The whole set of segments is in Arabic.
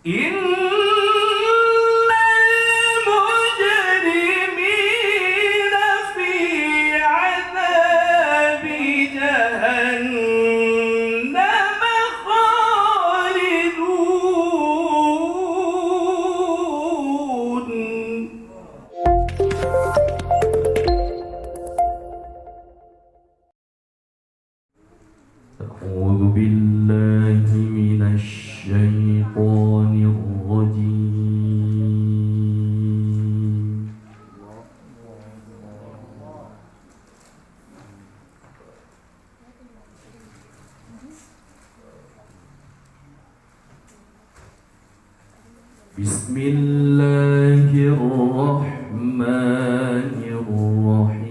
إن المجرمين في عذاب جهنم خالدون. أعوذ بالله من الشيطان الرجيم. بسم الله الرحمن الرحيم.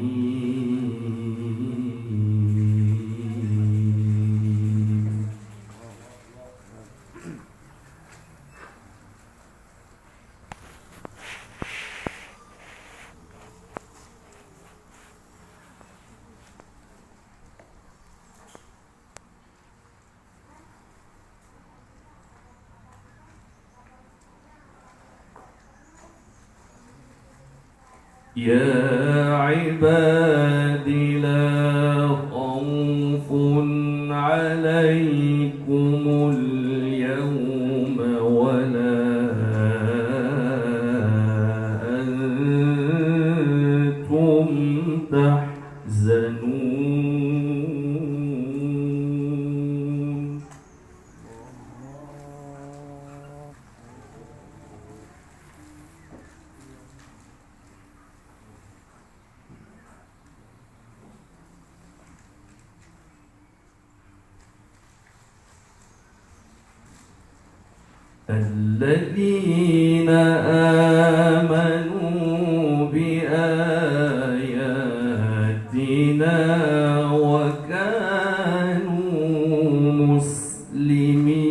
يا عباد لا خوف عليكم اليوم ولا أنتم تحزنون. الذين آمنوا بآياتنا وكانوا مسلمين.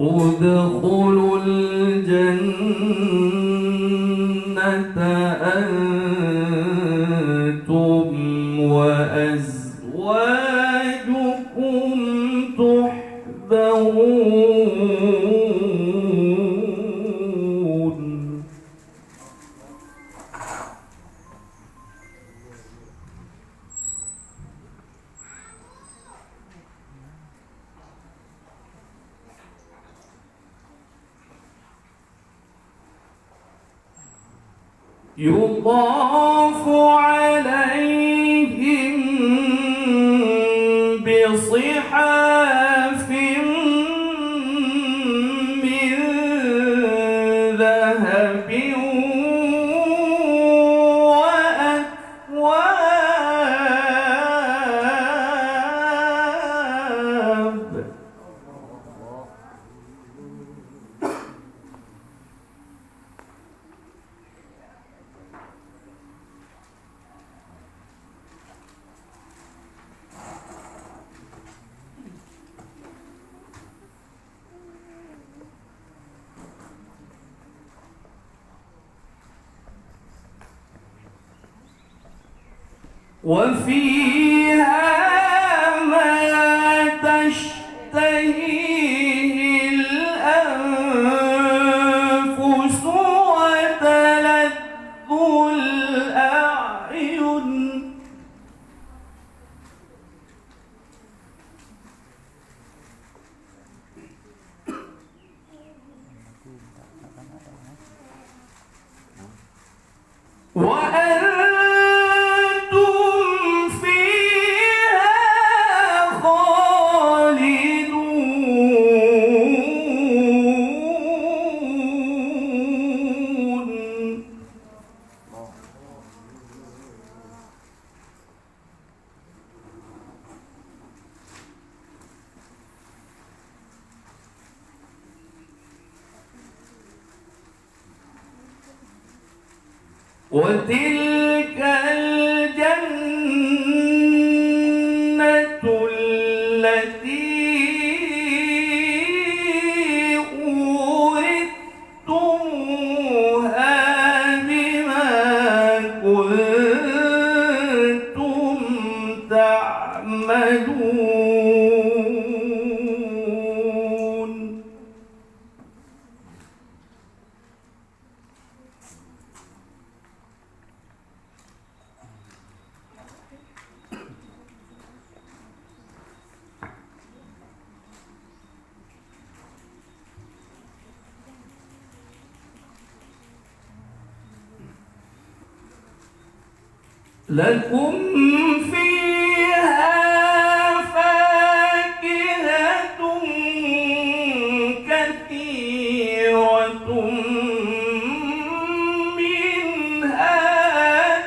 ادخلوا الجنة أنتم وأزواجكم تحبرون. يطاف عليهم بصحاف من ذهب وأكواب. وفيها ما تشتهيه الأنفس وتلذ الأعين. وأنتم فيها خالدون. وتلك الجنة لكم فيها فاكهة كثيرة منها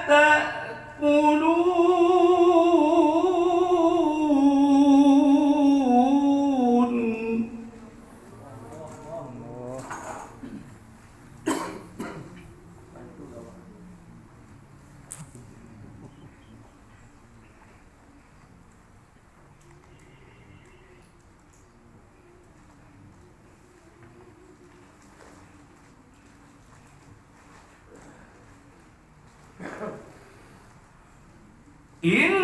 تأكلون. إن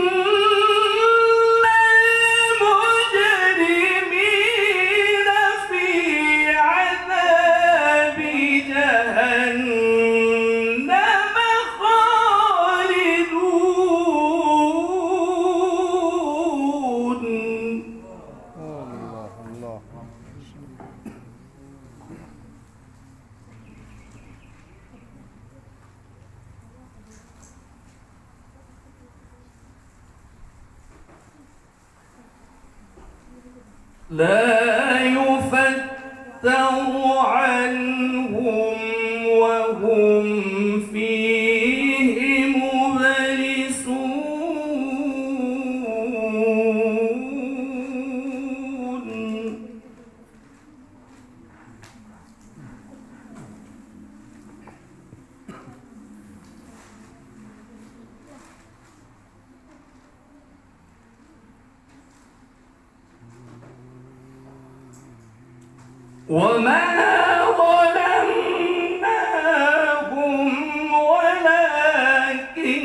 المجرمين في عذاب جهنم خالدون. الله الله. لا يفتر عنهم وهم فيه مبلسون. وما ظلمناهم ولكن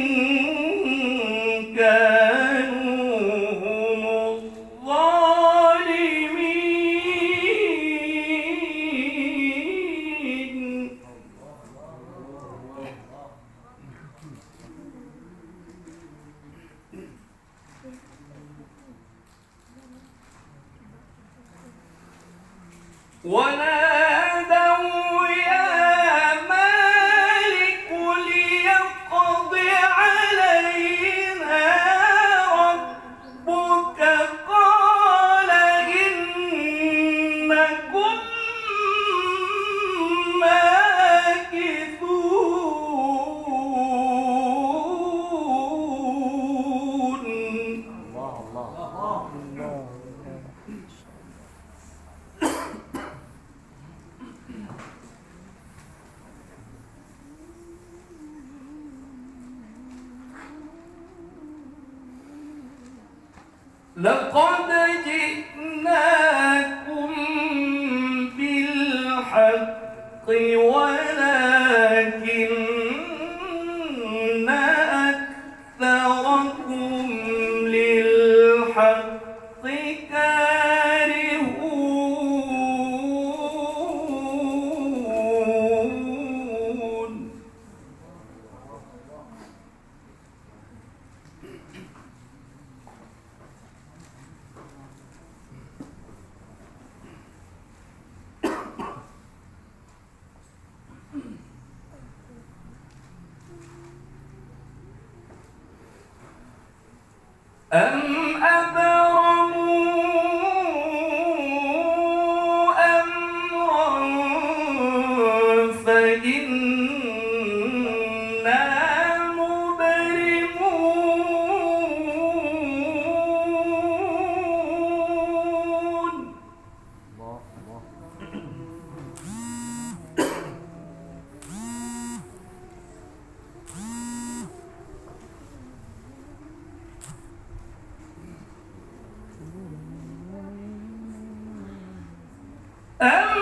كانوا هم الظالمين. ونادوا يا مالك ليقض علينا ربك قال إنكم ماكثون. لقد جئناكم بالحق ولكن أكثركم للحق كارهون. أم أبرموا أمرا فإنا مبرمون. أم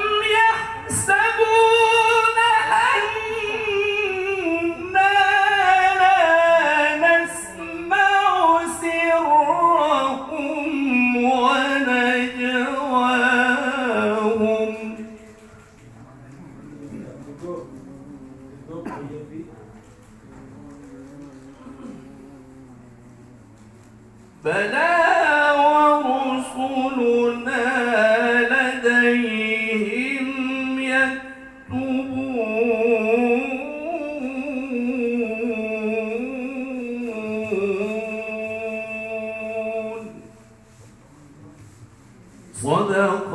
يحسبون أنا لا نسمع سرهم ونجواهم. بلى ورسلنا لديهم يكتبون. صدق